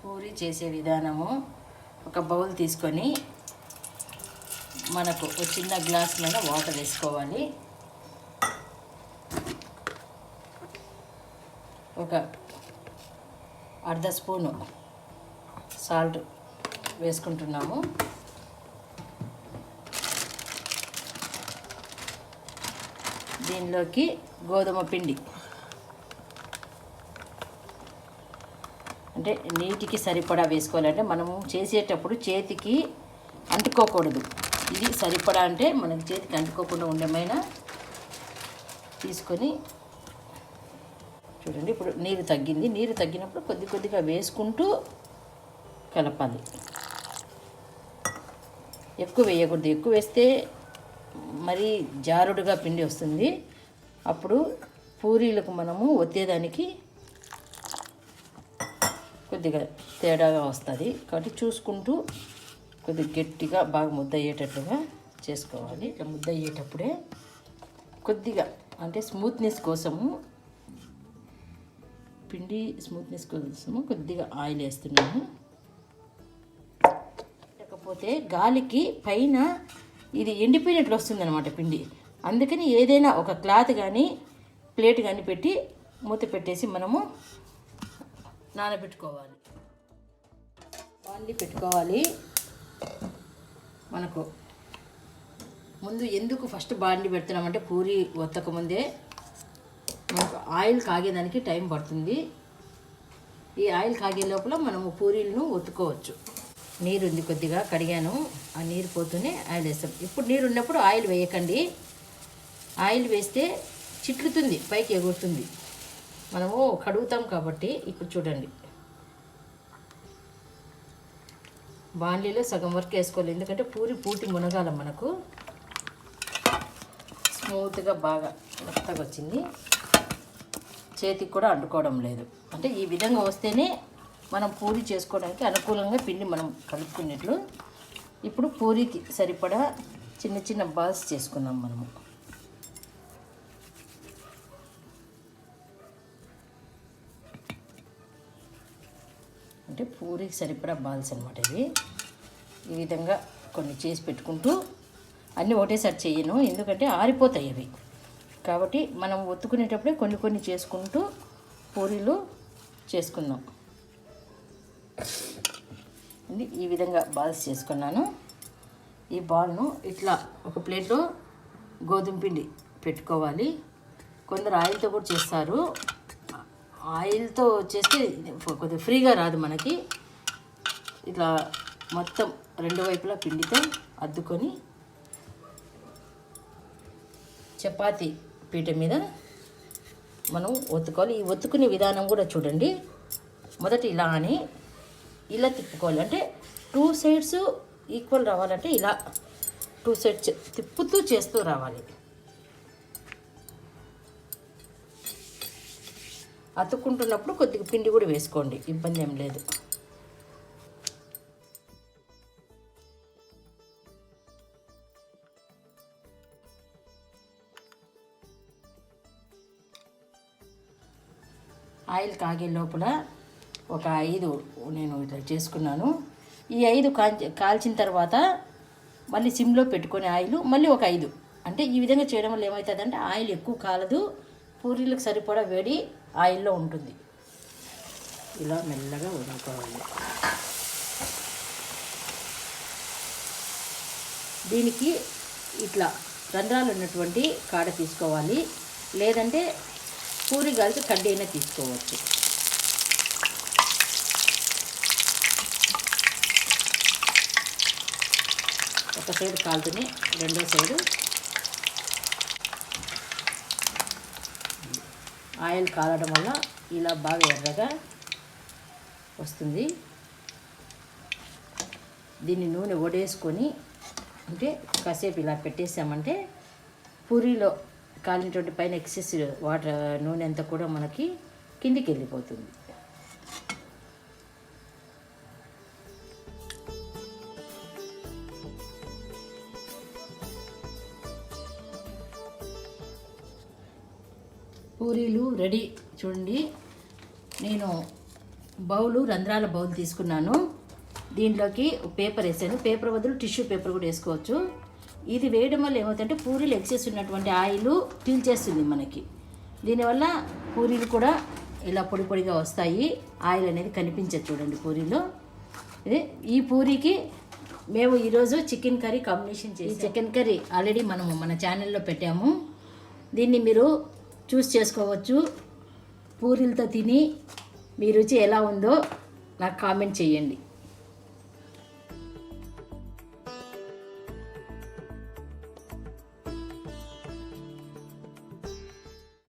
పూరి చేసే విధానము, ఒక బౌల్ తీసుకొని మనకు ఒక చిన్న గ్లాస్ మీద వాటర్ వేసుకోవాలి. ఒక అర్ధ స్పూను సాల్ట్ వేసుకుంటున్నాము. దీనిలోకి గోధుమ పిండి, అంటే నీటికి సరిపడా వేసుకోవాలంటే మనము చేసేటప్పుడు చేతికి అంటుకోకూడదు. ఇది సరిపడా అంటే మనకి చేతికి అంటుకోకుండా ఉండేమైనా తీసుకొని చూడండి. ఇప్పుడు నీరు తగ్గింది. నీరు తగ్గినప్పుడు కొద్ది కొద్దిగా వేసుకుంటూ కలపాలి. ఎక్కువ వేయకూడదు. ఎక్కువ వేస్తే మరీ జారుడుగా పిండి వస్తుంది. అప్పుడు పూరీలకు మనము ఒత్తేదానికి కొద్దిగా తేడాగా వస్తుంది. కాబట్టి చూసుకుంటూ కొద్దిగా గట్టిగా బాగా ముద్ద అయ్యేటట్లుగా చేసుకోవాలి. ఇట్లా ముద్ద అయ్యేటప్పుడే కొద్దిగా అంటే స్మూత్నెస్ కోసము, పిండి స్మూత్నెస్ కోసము కొద్దిగా ఆయిల్ వేస్తున్నాము. లేకపోతే గాలికి పైన ఇది ఎండిపోయినట్లు వస్తుంది అన్నమాట పిండి. అందుకని ఏదైనా ఒక క్లాత్ కానీ ప్లేట్ కానీ పెట్టి మూత పెట్టేసి మనము నానబెట్టుకోవాలి. బాండి పెట్టుకోవాలి. మనకు ముందు ఎందుకు ఫస్ట్ బాండి పెడుతున్నామంటే పూరి ఒత్తక ముందే మనకు ఆయిల్ కాగేదానికి టైం పడుతుంది. ఈ ఆయిల్ కాగే లోపల మనము పూరీలను ఒత్తుకోవచ్చు. నీరు ఉంది, కొద్దిగా కడిగాను. ఆ నీరు పోతూనే ఆయిల్ వేస్తాం. ఇప్పుడు నీరు ఉన్నప్పుడు ఆయిల్ వేయకండి. ఆయిల్ వేస్తే చిట్లుతుంది, పైకి ఎగురుతుంది. మనము కడుగుతాం కాబట్టి. ఇప్పుడు చూడండి, బాండ్లీలో సగం వరకు వేసుకోవాలి. ఎందుకంటే పూటి మునగాల మనకు. స్మూత్గా బాగా మెత్తగా వచ్చింది. చేతికి కూడా అంటుకోవడం లేదు. అంటే ఈ విధంగా వస్తేనే మనం పూరి చేసుకోవడానికి అనుకూలంగా పిండి మనం కలుపుకున్నట్లు. ఇప్పుడు పూరికి సరిపడా చిన్న చిన్న బాల్స్ చేసుకున్నాం మనము. అంటే పూరికి సరిపడా బాల్స్ అనమాట ఇవి. ఈ విధంగా కొన్ని చేసి పెట్టుకుంటూ, అన్నీ ఒకటేసారి చేయను ఎందుకంటే ఆరిపోతాయి అవి. కాబట్టి మనం ఒత్తుకునేటప్పుడే కొన్ని కొన్ని చేసుకుంటూ పూరీలు చేసుకుందాం. ఈ విధంగా బాల్స్ చేసుకున్నాను. ఈ బాల్ను ఇట్లా ఒక ప్లేట్లో గోధుమ పిండి పెట్టుకోవాలి. కొందరు ఆయిల్తో కూడా చేస్తారు. ఆయిల్తో చేస్తే కొద్దిగా ఫ్రీగా రాదు మనకి. ఇట్లా మొత్తం రెండు వైపులా పిండితో అద్దుకొని చపాతీ పీట మీద మనం ఒత్తుకోవాలి. ఈ ఒత్తుకునే విధానం కూడా చూడండి. మొదట ఇలా అని ఇలా తిప్పుకోవాలి. అంటే 2 సైడ్స్ ఈక్వల్ రావాలంటే ఇలా 2 సైడ్స్ తిప్పుతూ చేస్తూ రావాలి. అతుక్కుంటున్నప్పుడు కొద్దిగా పిండి కూడా వేసుకోండి, ఇబ్బంది ఏం లేదు. ఆయిల్ కాగే లోపల ఒక 5 నేను ఇట్లా చేసుకున్నాను. ఈ 5 కాల్చిన తర్వాత మళ్ళీ సిమ్లో పెట్టుకొని ఆయిల్ మళ్ళీ ఒక 5. అంటే ఈ విధంగా చేయడం వల్ల ఏమవుతుందంటే ఆయిల్ ఎక్కువ కాలదు, పూరీలకు సరిపడా వేడి ఆయిల్లో ఉంటుంది. ఇలా మెల్లగా వదులుకోవాలి. దీనికి ఇట్లా రంధ్రాలు ఉన్నటువంటి కాడ తీసుకోవాలి. లేదంటే పూరి గాలికి కడ్డీ అయినా తీసుకోవచ్చు. ఒక సైడ్ కాలుతూనే రెండో సైడు ఆయిల్ కాలడం వల్ల ఇలా బాగా ఎర్రగా వస్తుంది. దీన్ని నూనె వడేసుకొని అంటే కాసేపు ఇలా పెట్టేసామంటే పూరీలో కాలినటువంటి పైన ఎక్సెస్ వాటర్ నూనె అంతా కూడా మనకి కిందికి వెళ్ళిపోతుంది. పూరీలు రెడీ. చూడండి, నేను రంధ్రాల బౌల్ తీసుకున్నాను. దీంట్లోకి పేపర్ వేసాను. పేపర్ బదులు టిష్యూ పేపర్ కూడా వేసుకోవచ్చు. ఇది వేయడం వల్ల ఏమవుతుందంటే పూరీలు ఎక్సెస్ ఉన్నటువంటి ఆయిల్ పీల్చేస్తుంది మనకి. దీనివల్ల పూరీలు కూడా ఇలా పొడి పొడిగా వస్తాయి. ఆయిల్ అనేది కనిపించదు చూడండి పూరీలో. ఈ పూరీకి మేము ఈరోజు చికెన్ కర్రీ కాంబినేషన్ చేసి, చికెన్ కర్రీ ఆల్రెడీ మనము మన ఛానల్లో పెట్టాము. దీన్ని మీరు చూస్ చేసుకోవచ్చు. పూరీలతో తిని మీ రుచి ఎలా ఉందో నాకు కామెంట్ చేయండి.